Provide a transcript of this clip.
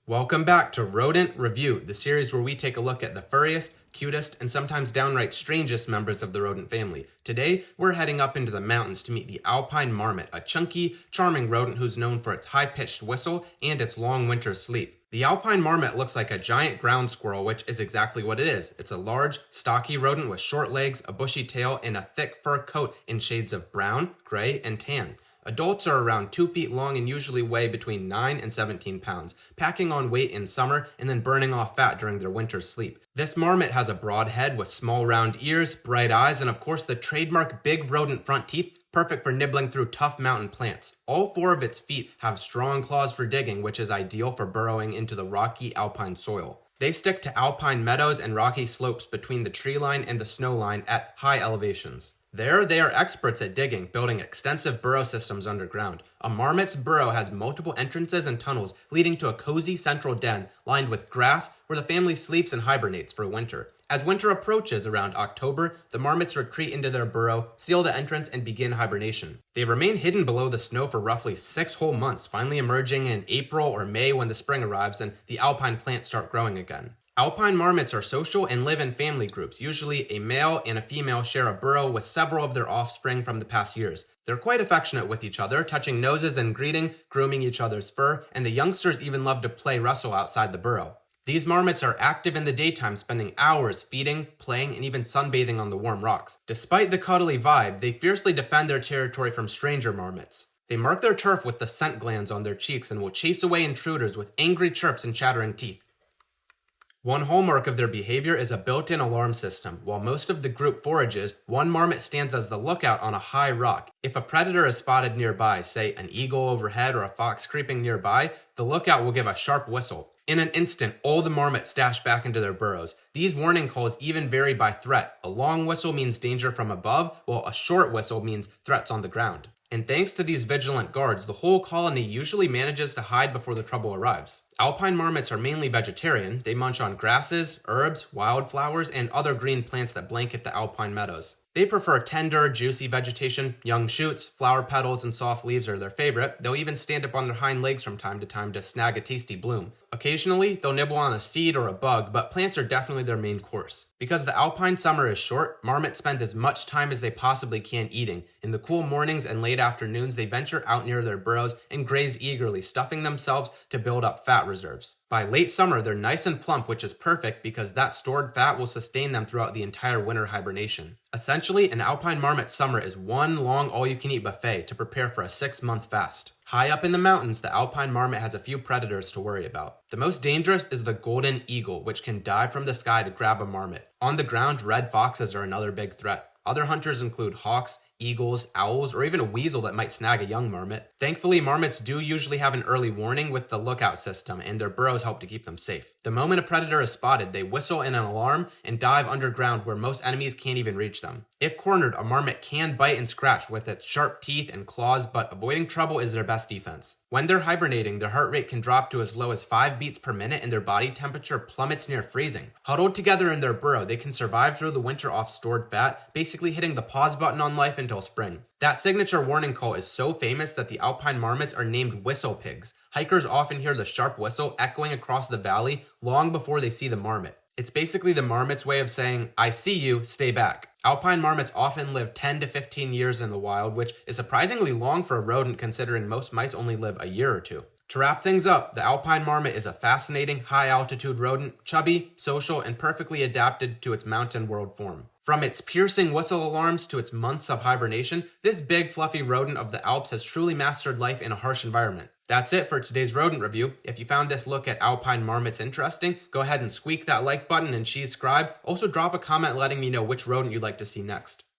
Welcome back to Rodent Review, the series where we take a look at the furriest, cutest, and sometimes downright strangest members of the rodent family. Today, we're heading up into the mountains to meet the Alpine Marmot, a chunky, charming rodent who's known for its high-pitched whistle and its long winter sleep. The Alpine Marmot looks like a giant ground squirrel, which is exactly what it is. It's a large, stocky rodent with short legs, a bushy tail, and a thick fur coat in shades of brown, gray, and tan. Adults are around 2 feet long and usually weigh between 9 and 17 pounds, packing on weight in summer and then burning off fat during their winter sleep. This marmot has a broad head with small round ears, bright eyes, and of course the trademark big rodent front teeth, perfect for nibbling through tough mountain plants. All 4 of its feet have strong claws for digging, which is ideal for burrowing into the rocky alpine soil. They stick to alpine meadows and rocky slopes between the tree line and the snow line at high elevations. There, they are experts at digging, building extensive burrow systems underground. A marmot's burrow has multiple entrances and tunnels leading to a cozy central den lined with grass where the family sleeps and hibernates for winter. As winter approaches around October, the marmots retreat into their burrow, seal the entrance, and begin hibernation. They remain hidden below the snow for roughly 6 whole months, finally emerging in April or May when the spring arrives and the alpine plants start growing again. Alpine marmots are social and live in family groups. Usually a male and a female share a burrow with several of their offspring from the past years. They're quite affectionate with each other, touching noses and greeting, grooming each other's fur, and the youngsters even love to play wrestle outside the burrow. These marmots are active in the daytime, spending hours feeding, playing, and even sunbathing on the warm rocks. Despite the cuddly vibe, they fiercely defend their territory from stranger marmots. They mark their turf with the scent glands on their cheeks and will chase away intruders with angry chirps and chattering teeth. One hallmark of their behavior is a built-in alarm system. While most of the group forages, one marmot stands as the lookout on a high rock. If a predator is spotted nearby, say an eagle overhead or a fox creeping nearby, the lookout will give a sharp whistle. In an instant, all the marmots dash back into their burrows. These warning calls even vary by threat. A long whistle means danger from above, while a short whistle means threats on the ground. And thanks to these vigilant guards, the whole colony usually manages to hide before the trouble arrives. Alpine marmots are mainly vegetarian. They munch on grasses, herbs, wildflowers, and other green plants that blanket the alpine meadows. They prefer tender, juicy vegetation. Young shoots, flower petals, and soft leaves are their favorite. They'll even stand up on their hind legs from time to snag a tasty bloom. Occasionally, they'll nibble on a seed or a bug, but plants are definitely their main course. Because the alpine summer is short, marmots spend as much time as they possibly can eating. In the cool mornings and late afternoons, they venture out near their burrows and graze eagerly, stuffing themselves to build up fat reserves. By late summer, they're nice and plump, which is perfect because that stored fat will sustain them throughout the entire winter hibernation. Essentially, an alpine marmot summer is one long all-you-can-eat buffet to prepare for a 6-month fast. High up in the mountains, the alpine marmot has a few predators to worry about. The most dangerous is the golden eagle, which can dive from the sky to grab a marmot. On the ground, red foxes are another big threat. Other hunters include hawks, eagles, owls, or even a weasel that might snag a young marmot. Thankfully, marmots do usually have an early warning with the lookout system, and their burrows help to keep them safe. The moment a predator is spotted, they whistle in an alarm and dive underground where most enemies can't even reach them. If cornered, a marmot can bite and scratch with its sharp teeth and claws, but avoiding trouble is their best defense. When they're hibernating, their heart rate can drop to as low as 5 beats per minute and their body temperature plummets near freezing. Huddled together in their burrow, they can survive through the winter off stored fat, basically hitting the pause button on life until spring. That signature warning call is so famous that the alpine marmots are named whistle pigs. Hikers often hear the sharp whistle echoing across the valley long before they see the marmot. It's basically the marmot's way of saying, "I see you, stay back." Alpine marmots often live 10 to 15 years in the wild, which is surprisingly long for a rodent considering most mice only live a year or 2. To wrap things up, the alpine marmot is a fascinating, high-altitude rodent, chubby, social, and perfectly adapted to its mountain world form. From its piercing whistle alarms to its months of hibernation, this big, fluffy rodent of the Alps has truly mastered life in a harsh environment. That's it for today's rodent review. If you found this look at alpine marmots interesting, go ahead and squeak that like button and cheese scribe. Also drop a comment letting me know which rodent you'd like to see next.